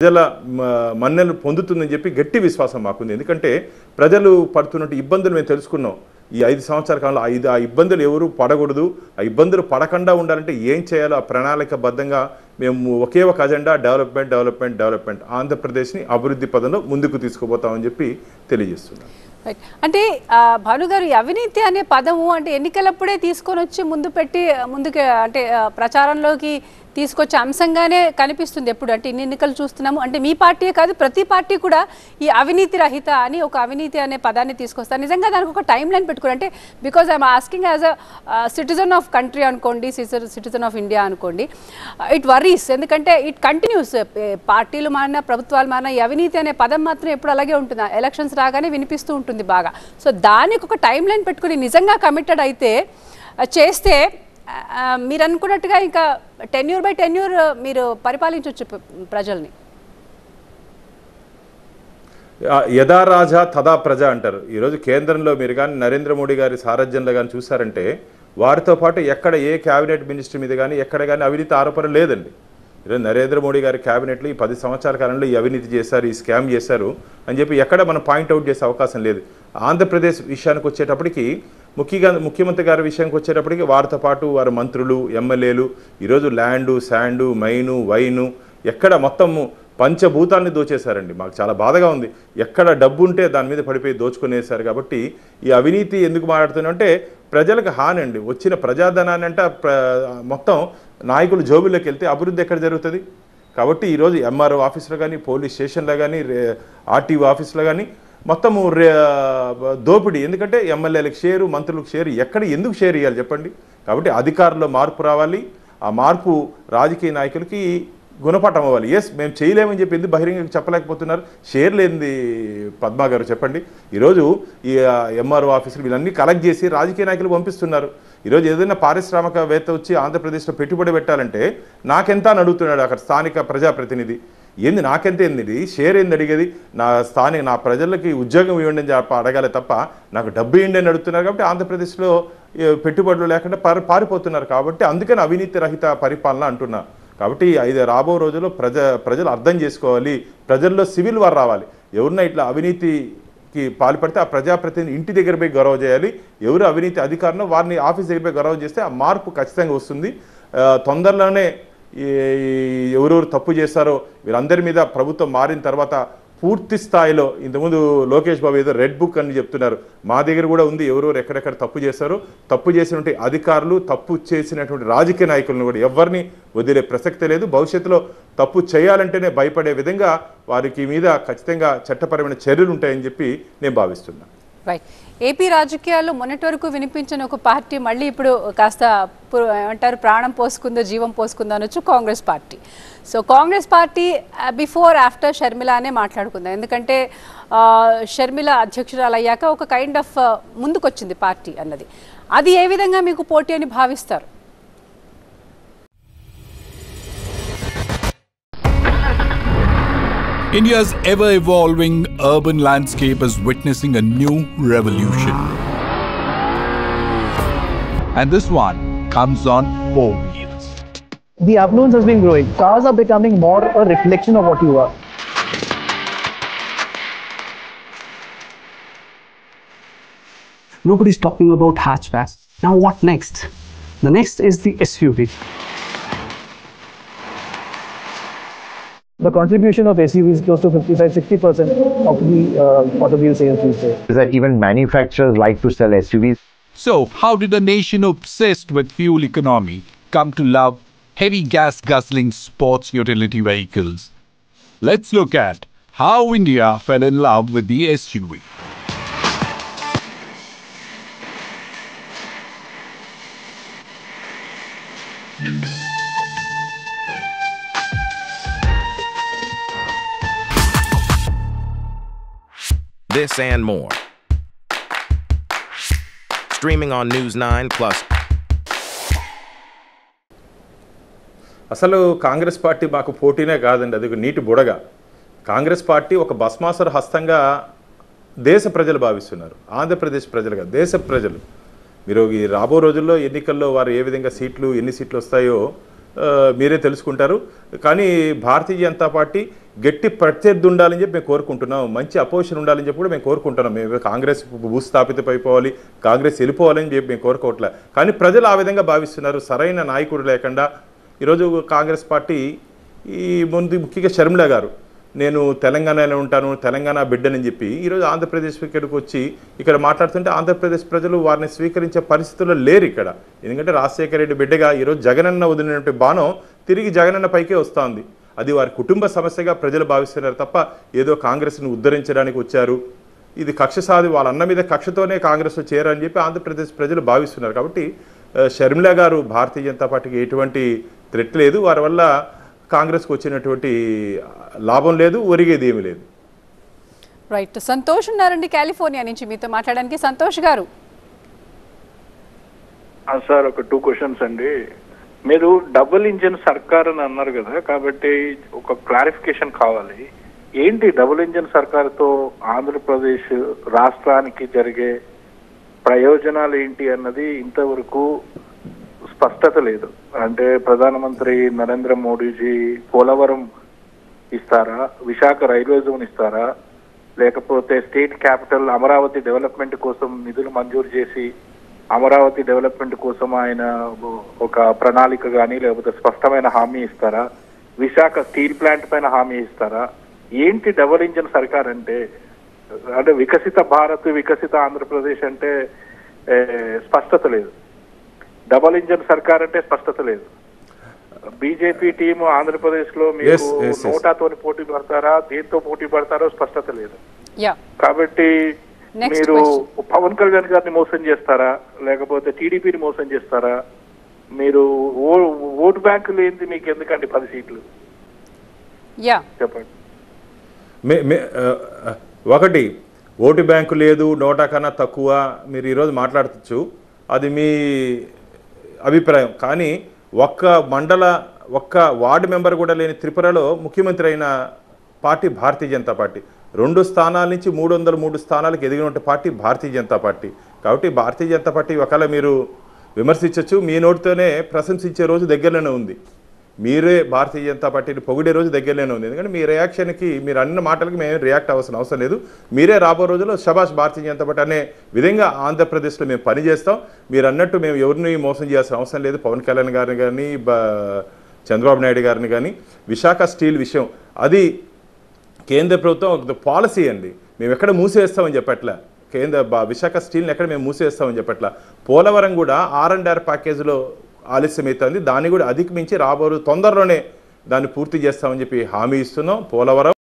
ప్రజల మన్నెలు పొందుతుందని చెప్పి గట్టి విశ్వాసం మాకుంది. ఎందుకంటే ప్రజలు పడుతున్నట్టు ఇబ్బందులు మేము తెలుసుకున్నాం. ఈ 5 సంవత్సరాల కాలంలో ఆ ఇబ్బందులు ఎవరు పడకూడదు, ఆ ఇబ్బందులు పడకుండా ఉండాలంటే ఏం చేయాలో ఆ ప్రణాళికబద్ధంగా మేము ఒకే ఒక అజెండా డెవలప్మెంట్ ఆంధ్రప్రదేశ్ని అభివృద్ధి పదంలో ముందుకు తీసుకుపోతామని చెప్పి తెలియజేస్తున్నాం. అంటే భానుగారు, అవినీతి అనే పదము అంటే ఎన్నికలప్పుడే తీసుకొని వచ్చి ముందుకు అంటే ప్రచారంలోకి తీసుకొచ్చే అంశంగానే కనిపిస్తుంది. ఎప్పుడు అంటే ఇన్ని ఎన్నికలు చూస్తున్నాము అంటే మీ పార్టీయే కాదు ప్రతి పార్టీ కూడా ఈ అవినీతి రహిత అని ఒక అవినీతి అనే పదాన్ని తీసుకొస్తారు. నిజంగా దానికి ఒక టైం లైన్ పెట్టుకోరు అంటే because I'm asking as a citizen of country అనుకోండి, సిటిజన్ ఆఫ్ ఇండియా అనుకోండి, ఇట్ వరీస్. ఎందుకంటే ఇట్ కంటిన్యూస్, పార్టీలు మారినా ప్రభుత్వాలు మారినా ఈ అవినీతి అనే పదం మాత్రం ఎప్పుడు అలాగే ఉంటుంది. ఎలక్షన్స్ రాగానే వినిపిస్తూ ఉంటుంది బాగా. సో దానికి ఒక టైం లైన్ పెట్టుకుని నిజంగా కమిటెడ్ అయితే చేస్తే మీరు అనుకున్నట్టుగా ఇంకా టెన్యూర్ బై టెన్యూర్ మీరు పరిపాలించవచ్చు ప్రజల్ని. యథా రాజా తదా ప్రజ అంటారు. ఈరోజు కేంద్రంలో మీరు కానీ నరేంద్ర మోడీ గారి సారథ్యంలో కానీ చూసారంటే వారితో పాటు ఎక్కడ ఏ క్యాబినెట్ మినిస్టర్ మీద కానీ ఎక్కడ కానీ అవినీతి ఆరోపణ లేదండి. ఈరోజు నరేంద్ర మోడీ గారి క్యాబినెట్లో ఈ 10 సంవత్సరాల కాలంలో ఈ అవినీతి చేశారు, ఈ స్కామ్ చేశారు అని చెప్పి ఎక్కడ మనం పాయింట్అవుట్ చేసే అవకాశం లేదు. ఆంధ్రప్రదేశ్ విషయానికి వచ్చేటప్పటికి ముఖ్యమంత్రి గారి విషయానికి వచ్చేటప్పటికి వారితో పాటు వారి మంత్రులు, ఎమ్మెల్యేలు ఈరోజు ల్యాండు, శాండు, మైను, వైను ఎక్కడ మొత్తము పంచభూతాన్ని దోచేశారండి. మాకు చాలా బాధగా ఉంది. ఎక్కడ డబ్బు ఉంటే దాని మీద పడిపోయి దోచుకునేశారు. కాబట్టి ఈ అవినీతి ఎందుకు మాట్లాడుతున్నామంటే ప్రజలకు హాని అండి. వచ్చిన ప్రజాధనాన్ని అంటే మొత్తం నాయకులు జోబుల్లోకి వెళ్తే అభివృద్ధి ఎక్కడ జరుగుతుంది? కాబట్టి ఈరోజు ఎంఆర్ఓ ఆఫీసులో కానీ, పోలీస్ స్టేషన్లో కానీ, ఆర్టీఓ ఆఫీసులో కానీ మొత్తము దోపిడీ. ఎందుకంటే ఎమ్మెల్యేలకు షేరు, మంత్రులకు షేరు, ఎక్కడ ఎందుకు షేర్ ఇవ్వాలి చెప్పండి? కాబట్టి అధికారుల్లో మార్పు రావాలి. ఆ మార్పు రాజకీయ నాయకులకి గుణపాఠం అవ్వాలి. ఎస్ మేము చేయలేమని చెప్పి ఎందుకు బహిరంగంగా చెప్పలేకపోతున్నారు? షేర్ లేనిది పద్మా గారు చెప్పండి. ఈరోజు ఈ ఎంఆర్ఓ ఆఫీసులు వీళ్ళన్నీ కలెక్ట్ చేసి రాజకీయ నాయకులు పంపిస్తున్నారు. ఈరోజు ఏదైనా పారిశ్రామికవేత్త వచ్చి ఆంధ్రప్రదేశ్లో పెట్టుబడి పెట్టాలంటే నాకెంత అని అడుగుతున్నాడు అక్కడ స్థానిక ప్రజాప్రతినిధి. ఏంది నాకెంత ఏంది, షేర్ ఏంది అడిగేది? నా ప్రజలకి ఉద్యోగం ఇవ్వండి అని అడగాలి తప్ప నాకు డబ్బు ఇవ్వండి అని అడుగుతున్నారు. కాబట్టి ఆంధ్రప్రదేశ్లో పెట్టుబడులు లేకుండా పారిపోతున్నారు. కాబట్టి అందుకని అవినీతి రహిత పరిపాలన అంటున్నా. కాబట్టి రాబో రోజుల్లో ప్రజలు అర్థం చేసుకోవాలి. ప్రజల్లో సివిల్ వార్ రావాలి. ఎవరిన ఇట్లా అవినీతికి పాల్పడితే ఆ ప్రజాప్రతినిధి ఇంటి దగ్గర పోయి గౌరవ చేయాలి. ఎవరు అవినీతి అధికారులు వారిని ఆఫీస్ దగ్గర పోయి గౌరవం చేస్తే ఆ మార్పు ఖచ్చితంగా వస్తుంది. తొందరలోనే ఎవరెవరు తప్పు చేస్తారో వీరందరి మీద ప్రభుత్వం మారిన తర్వాత పూర్తి స్థాయిలో, ఇంతకుముందు లోకేష్ బాబు ఏదో రెడ్ బుక్ అని చెప్తున్నారు, మా దగ్గర కూడా ఉంది. ఎవరెవరు ఎక్కడెక్కడ తప్పు చేస్తారో, తప్పు చేసినటువంటి అధికారులు, తప్పు చేసినటువంటి రాజకీయ నాయకులను కూడా ఎవరిని వదిలే ప్రసక్తే లేదు. భవిష్యత్తులో తప్పు చేయాలంటేనే భయపడే విధంగా వారికి మీద ఖచ్చితంగా చట్టపరమైన చర్యలు ఉంటాయని చెప్పి నేను భావిస్తున్నాను. రైట్. ఏపీ రాజకీయాల్లో మొన్నటి వరకు వినిపించిన ఒక పార్టీ మళ్ళీ ఇప్పుడు కాస్త ఏమంటారు ప్రాణం పోసుకుందో, జీవం పోసుకుందో అనొచ్చు, Congress party. So Congress party before after Sharmila అనే మాట్లాడుకుందాం. ఎందుకంటే షర్మిల అధ్యక్షురాలు అయ్యాక ఒక కైండ్ ఆఫ్ ముందుకొచ్చింది పార్టీ అన్నది. అది ఏ విధంగా మీకు పోటీ అని భావిస్తారు? India's ever-evolving urban landscape is witnessing a new revolution. And this one comes on 4 wheels. The affluence has been growing. Cars are becoming more a reflection of what you are. Nobody's talking about hatchbacks. Now what next? The next is the SUV. The contribution of SUVs is close to 55-60% of the automobile sales these days. Is that even manufacturers like to sell SUVs? So, how did a nation obsessed with fuel economy come to love heavy gas-guzzling sports utility vehicles? Let's look at how India fell in love with the SUV. This and more. Streaming on News 9 Plus. అసలు Congress party మాకు పోటీనే కాదండి, అది ఒక నీటి బుడగ. Congress party ఒక భస్మాసుర హస్తంగా దేశ ప్రజలు భావిస్తున్నారు. ఆంధ్రప్రదేశ్ ప్రజలుగా దేశ ప్రజలు. మీరు ఈ రాబో రోజుల్లో ఎన్నికల్లో వారు ఏ విధంగా ఎన్ని సీట్లు వస్తాయో మీరే తెలుసుకుంటారు. కానీ భారతీయ జనతా పార్టీ గట్టి ప్రత్యర్థి ఉండాలని చెప్పి మేము కోరుకుంటున్నాం, మంచి అపోజిషన్ ఉండాలని చెప్పి కూడా మేము కోరుకుంటున్నాం. మేము కాంగ్రెస్ భూస్థాపితం అయిపోవాలి, కాంగ్రెస్ వెళ్ళిపోవాలని చెప్పి మేము కోరుకోవట్లే. కానీ ప్రజలు ఆ విధంగా భావిస్తున్నారు. సరైన నాయకుడు లేకుండా ఈరోజు కాంగ్రెస్ పార్టీ ఈ ముందు ముఖ్యంగా షర్మిల గారు నేను తెలంగాణలో ఉంటాను, తెలంగాణ బిడ్డని చెప్పి ఈరోజు ఆంధ్రప్రదేశ్ ఇక్కడికి వచ్చి ఇక్కడ మాట్లాడుతుంటే ఆంధ్రప్రదేశ్ ప్రజలు వారిని స్వీకరించే పరిస్థితుల్లో లేరు ఇక్కడ. ఎందుకంటే రాజశేఖర రెడ్డి బిడ్డగా ఈరోజు జగనన్న వదిలినటువంటి బాణం తిరిగి జగనన్న పైకే వస్తుంది. అది వారి కుటుంబ సమస్యగా ప్రజలు భావిస్తున్నారు తప్ప ఏదో కాంగ్రెస్ను ఉద్ధరించడానికి వచ్చారు, ఇది కక్ష సాధి వాళ్ళ అన్న మీద కక్షతోనే కాంగ్రెస్లో చేరారని చెప్పి ఆంధ్రప్రదేశ్ ప్రజలు భావిస్తున్నారు. కాబట్టి షర్మిల గారు భారతీయ జనతా పార్టీకి ఎటువంటి థ్రెట్ లేదు, వారి వల్ల కాంగ్రెస్కి వచ్చినటువంటి లాభం లేదు, ఒరిగేది ఏమీ లేదు. రైట్, సంతోష్ ఉన్నారండి కాలిఫోర్నియా నుంచి మీతో మాట్లాడడానికి. సంతోష్ గారు. సార్ ఒక 2 క్వశ్చన్స్ అండి. మీరు డబుల్ ఇంజిన్ సర్కార్ అని అన్నారు కదా, కాబట్టి ఒక క్లారిఫికేషన్ కావాలి. ఏంటి డబుల్ ఇంజిన్ సర్కార్తో ఆంధ్రప్రదేశ్ రాష్ట్రానికి జరిగే ప్రయోజనాలు ఏంటి అన్నది ఇంతవరకు స్పష్టత లేదు. అంటే ప్రధానమంత్రి నరేంద్ర మోడీజీ పోలవరం ఇస్తారా, విశాఖ రైల్వే జోన్ ఇస్తారా, లేకపోతే స్టేట్ క్యాపిటల్ అమరావతి డెవలప్మెంట్ కోసం నిధులు మంజూరు చేసి అమరావతి డెవలప్మెంట్ కోసం ఆయన ఒక ప్రణాళిక కానీ లేకపోతే స్పష్టమైన హామీ ఇస్తారా, విశాఖ స్టీల్ ప్లాంట్ పైన హామీ ఇస్తారా? ఏంటి డబుల్ ఇంజిన్ సర్కార్ అంటే? అంటే వికసిత భారత్, వికసిత ఆంధ్రప్రదేశ్ అంటే స్పష్టత లేదు. డబుల్ ఇంజిన్ సర్కార్ అంటే స్పష్టత లేదు. బీజేపీ టీం ఆంధ్రప్రదేశ్ లో మీకు నోటాతో పోటీ పడతారా, దేంతో పోటీ పడతారో స్పష్టత లేదు. కాబట్టి మీరు పవన్ కళ్యాణ్ గారిని మోసం చేస్తారా, లేకపోతే టీడీపీని మోసం చేస్తారా? మీరు ఓటు బ్యాంకు లేనిది మీకు ఎందుకండి 10 సీట్లు? చెప్పండి. ఒకటి, ఓటు బ్యాంకు లేదు, నోటా కన్నా తక్కువ మీరు ఈరోజు మాట్లాడచ్చు, అది మీ అభిప్రాయం. కానీ ఒక్క వార్డు మెంబర్ కూడా లేని త్రిపురలో ముఖ్యమంత్రి అయిన పార్టీ భారతీయ జనతా పార్టీ. 2 స్థానాల నుంచి 303 స్థానాలకు ఎదిగిన పార్టీ భారతీయ జనతా పార్టీ. కాబట్టి భారతీయ జనతా పార్టీ ఒకవేళ మీరు విమర్శించవచ్చు, మీ నోటితోనే ప్రశంసించే రోజు దగ్గరలోనే ఉంది. మీరే భారతీయ జనతా పార్టీని పొగిడే రోజు దగ్గరలోనే ఉంది. ఎందుకంటే మీ రియాక్షన్కి, మీరు అన్న మాటలకి మేము రియాక్ట్ అవ్వాల్సిన అవసరం లేదు. మీరే రాబో రోజుల్లో శభాష్ భారతీయ జనతా పార్టీ అనే విధంగా ఆంధ్రప్రదేశ్లో మేము పనిచేస్తాం. మీరు అన్నట్టు మేము ఎవరిని మోసం చేయాల్సిన అవసరం లేదు. పవన్ కళ్యాణ్ గారిని కానీ, చంద్రబాబు నాయుడు గారిని కానీ. విశాఖ స్టీల్ విషయం అది కేంద్ర ప్రభుత్వం ఒక పాలసీ అండి. మేము ఎక్కడ మూసేస్తామని చెప్పట్లా, విశాఖ స్టీల్ని ఎక్కడ మేము మూసేస్తామని చెప్పట్లా. పోలవరం కూడా R&R ప్యాకేజీలో ఆలస్యమవుతుంది, దాన్ని కూడా అధిగమించి రాబోయే తొందరలోనే దాన్ని పూర్తి చేస్తామని చెప్పి హామీ ఇస్తున్నాం. పోలవరం